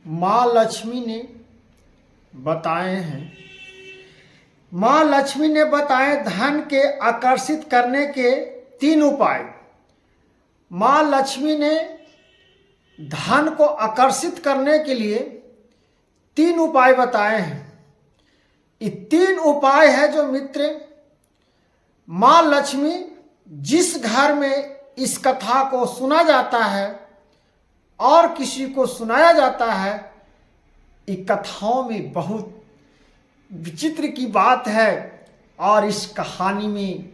माँ लक्ष्मी ने बताए हैं। माँ लक्ष्मी ने बताए धन के आकर्षित करने के 3 उपाय। माँ लक्ष्मी ने धन को आकर्षित करने के लिए 3 उपाय बताए हैं। ये 3 उपाय है जो मित्र माँ लक्ष्मी जिस घर में इस कथा को सुना जाता है और किसी को सुनाया जाता है, इन कथाओं में बहुत विचित्र की बात है और इस कहानी में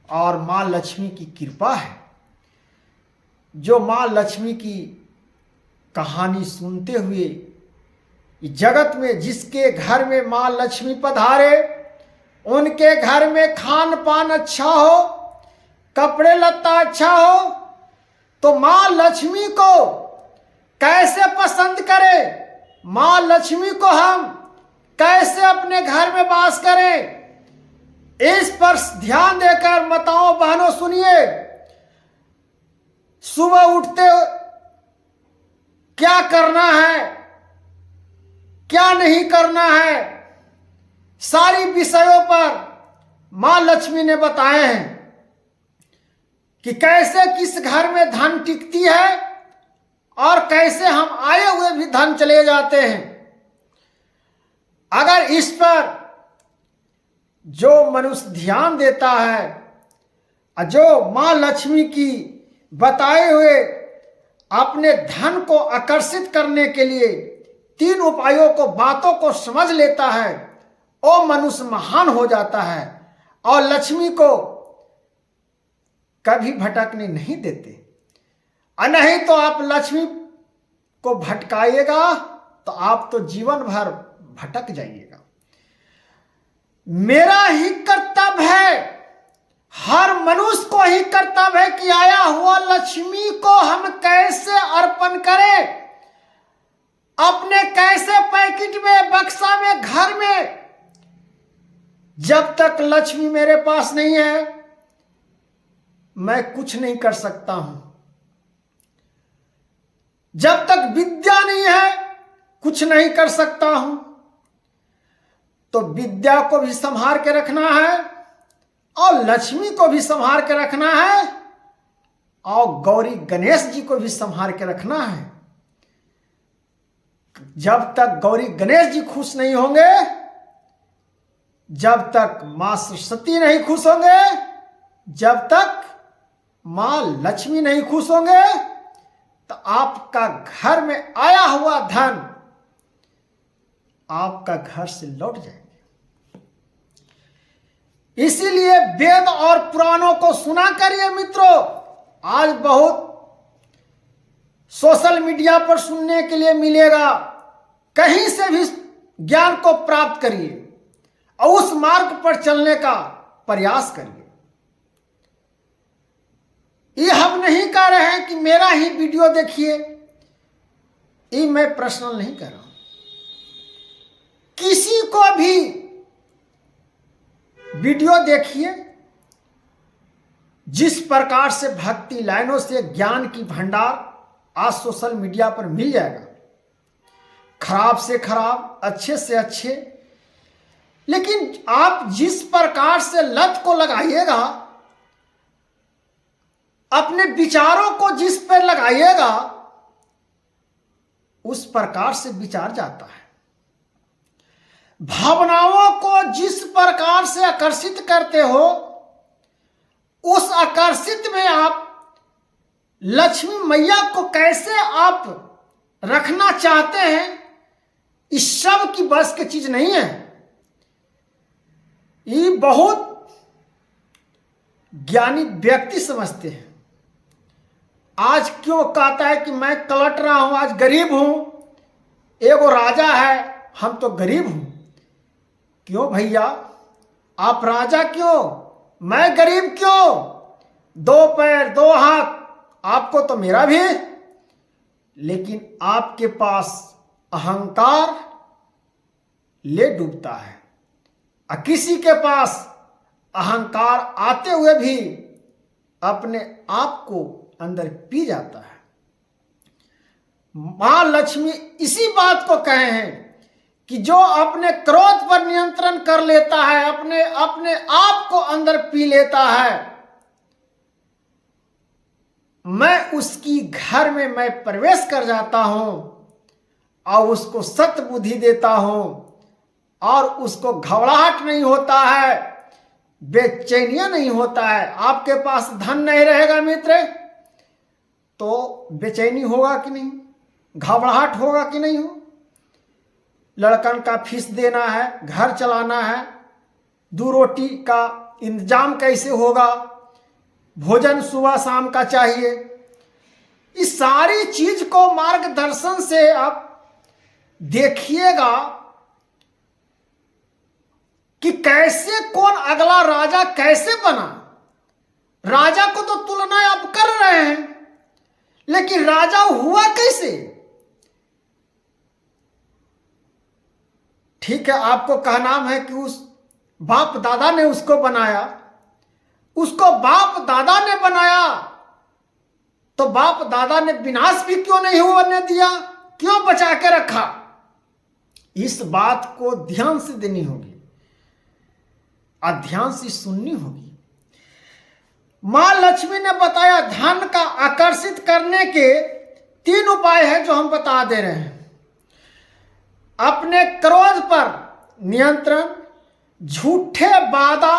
और माँ लक्ष्मी की कृपा है। जो माँ लक्ष्मी की कहानी सुनते हुए जगत में जिसके घर में माँ लक्ष्मी पधारे उनके घर में खान पान अच्छा हो, कपड़े लत्ता अच्छा हो, तो माँ लक्ष्मी को कैसे पसंद करें, माँ लक्ष्मी को हम कैसे अपने घर में वास करें, इस पर ध्यान देकर माताओं बहनों सुनिए। सुबह उठते क्या करना है, क्या नहीं करना है, सारी विषयों पर माँ लक्ष्मी ने बताए हैं कि कैसे किस घर में धन टिकती है और कैसे हम आए हुए भी धन चले जाते हैं। अगर इस पर जो मनुष्य ध्यान देता है, जो माँ लक्ष्मी की बताए हुए अपने धन को आकर्षित करने के लिए 3 उपायों को बातों को समझ लेता है, वो मनुष्य महान हो जाता है और लक्ष्मी को कभी भटकने नहीं देते। और नहीं तो आप लक्ष्मी को भटकाइएगा तो आप तो जीवन भर भटक जाइएगा। मेरा ही कर्तव्य है, हर मनुष्य को ही कर्तव्य है कि आया हुआ लक्ष्मी को हम कैसे अर्पण करें, अपने कैसे पैकेट में, बक्सा में, घर में। जब तक लक्ष्मी मेरे पास नहीं है मैं कुछ नहीं कर सकता हूं। जब तक विद्या नहीं है कुछ नहीं कर सकता हूं। तो विद्या को भी संभाल के रखना है और लक्ष्मी को भी संभाल के रखना है और गौरी गणेश जी को भी संभाल के रखना है। जब तक गौरी गणेश जी खुश नहीं होंगे, जब तक मां सरस्वती नहीं खुश होंगे, जब तक मां लक्ष्मी नहीं खुश होंगे, तो आपका घर में आया हुआ धन आपका घर से लौट जाएंगे। इसीलिए वेद और पुराणों को सुना करिए मित्रों। आज बहुत सोशल मीडिया पर सुनने के लिए मिलेगा, कहीं से भी ज्ञान को प्राप्त करिए और उस मार्ग पर चलने का प्रयास करिए। ये हम नहीं कह रहे हैं कि मेरा ही वीडियो देखिए, ये मैं पर्सनल नहीं कर रहा हूं। किसी को भी वीडियो देखिए, जिस प्रकार से भक्ति लाइनों से ज्ञान की भंडार आज सोशल मीडिया पर मिल जाएगा, खराब से खराब, अच्छे से अच्छे। लेकिन आप जिस प्रकार से लत को लगाइएगा, अपने विचारों को जिस पर लगाइएगा, उस प्रकार से विचार जाता है। भावनाओं को जिस प्रकार से आकर्षित करते हो, उस आकर्षित में आप लक्ष्मी मैया को कैसे आप रखना चाहते हैं, इस सब की बस की चीज नहीं है। ये बहुत ज्ञानी व्यक्ति समझते हैं। आज क्यों कहता है कि मैं कलट रहा हूं, आज गरीब हूं, एगो राजा है, हम तो गरीब हूं। क्यों भैया, आप राजा क्यों, मैं गरीब क्यों? 2 पैर 2 हाथ आपको तो मेरा भी। लेकिन आपके पास अहंकार ले डूबता है और किसी के पास अहंकार आते हुए भी अपने आप को अंदर पी जाता है। मां लक्ष्मी इसी बात को कहे हैं कि जो अपने क्रोध पर नियंत्रण कर लेता है, अपने अपने आप को अंदर पी लेता है, मैं उसकी घर में मैं प्रवेश कर जाता हूं और उसको सत्य बुद्धि देता हूं और उसको घबराहट नहीं होता है, बेचैनियां नहीं होता है। आपके पास धन नहीं रहेगा मित्र तो बेचैनी होगा कि नहीं, घबराहट होगा कि नहीं हो। लड़कन का फीस देना है, घर चलाना है, दो रोटी का इंतजाम कैसे होगा, भोजन सुबह शाम का चाहिए। इस सारी चीज को मार्गदर्शन से आप देखिएगा कि कैसे कौन अगला राजा कैसे बना। राजा को तो तुलना आप कर रहे हैं, लेकिन राजा हुआ कैसे। ठीक है, आपको कहना है कि उस बाप दादा ने उसको बनाया, उसको बाप दादा ने बनाया, तो बाप दादा ने विनाश भी क्यों नहीं होने दिया, क्यों बचा के रखा। इस बात को ध्यान से देनी होगी और ध्यान से सुननी होगी। मां लक्ष्मी ने बताया धन का आकर्षित करने के 3 उपाय हैं जो हम बता दे रहे हैं। अपने क्रोध पर नियंत्रण, झूठे वादा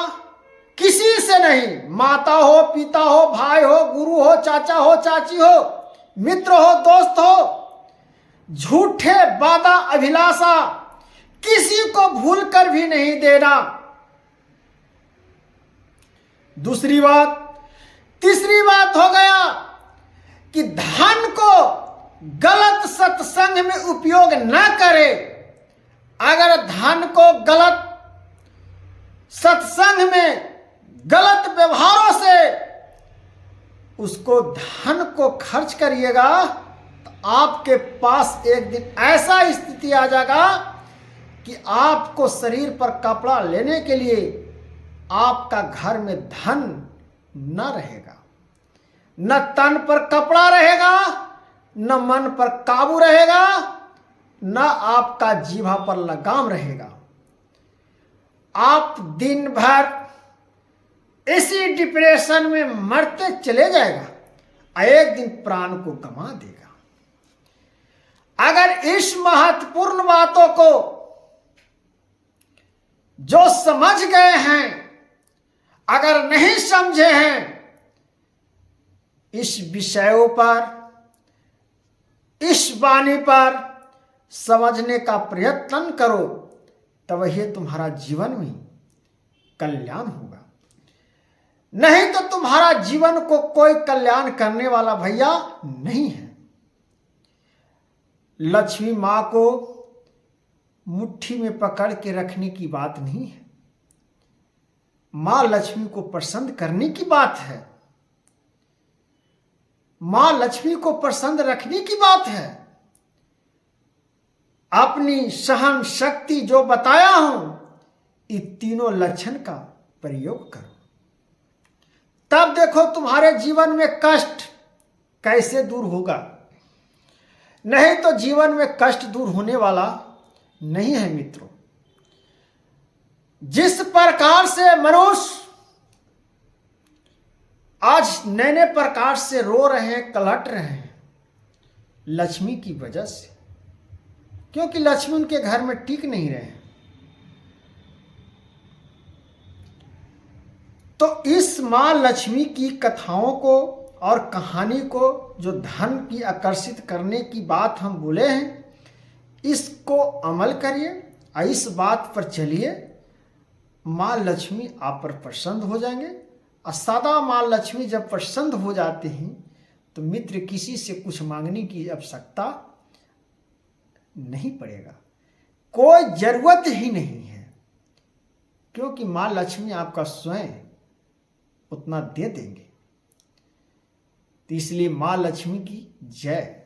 किसी से नहीं, माता हो, पिता हो, भाई हो, गुरु हो, चाचा हो, चाची हो, मित्र हो, दोस्त हो, झूठे वादा अभिलाषा किसी को भूल कर भी नहीं देना। दूसरी बात, तीसरी बात हो गया कि धन को गलत सत्संग में उपयोग न करे। अगर धन को गलत सत्संग में गलत व्यवहारों से उसको धन को खर्च करिएगा तो आपके पास एक दिन ऐसा स्थिति आ जाएगा कि आपको शरीर पर कपड़ा लेने के लिए आपका घर में धन न रहेगा, न तन पर कपड़ा रहेगा, न मन पर काबू रहेगा, न आपका जीवा पर लगाम रहेगा। आप दिन भर इसी डिप्रेशन में मरते चले जाएगा और एक दिन प्राण को गंवा देगा। अगर इस महत्वपूर्ण बातों को जो समझ गए हैं, अगर नहीं समझे हैं, इस विषयों पर, इस वाणी पर समझने का प्रयत्न करो, तब यह तुम्हारा जीवन में कल्याण होगा। नहीं तो तुम्हारा जीवन को कोई कल्याण करने वाला भैया नहीं है। लक्ष्मी मां को मुट्ठी में पकड़ के रखने की बात नहीं है, मां लक्ष्मी को प्रसन्न करने की बात है, मां लक्ष्मी को प्रसन्न रखने की बात है। अपनी सहन शक्ति जो बताया हूं, इन तीनों लक्षण का प्रयोग करो, तब देखो तुम्हारे जीवन में कष्ट कैसे दूर होगा। नहीं तो जीवन में कष्ट दूर होने वाला नहीं है मित्रों। जिस प्रकार से मनुष्य आज नए नए प्रकार से रो रहे हैं, कलट रहे हैं, लक्ष्मी की वजह से, क्योंकि लक्ष्मी उनके घर में टिक नहीं रहे हैं। तो इस मां लक्ष्मी की कथाओं को और कहानी को, जो धन की आकर्षित करने की बात हम बोले हैं, इसको अमल करिए और इस बात पर चलिए। मां लक्ष्मी आप पर प्रसन्न हो जाएंगे। और सदा मां लक्ष्मी जब प्रसन्न हो जाते हैं तो मित्र किसी से कुछ मांगने की आवश्यकता नहीं पड़ेगा, कोई जरूरत ही नहीं है, क्योंकि मां लक्ष्मी आपका स्वयं उतना दे देंगे। तो इसलिए मां लक्ष्मी की जय।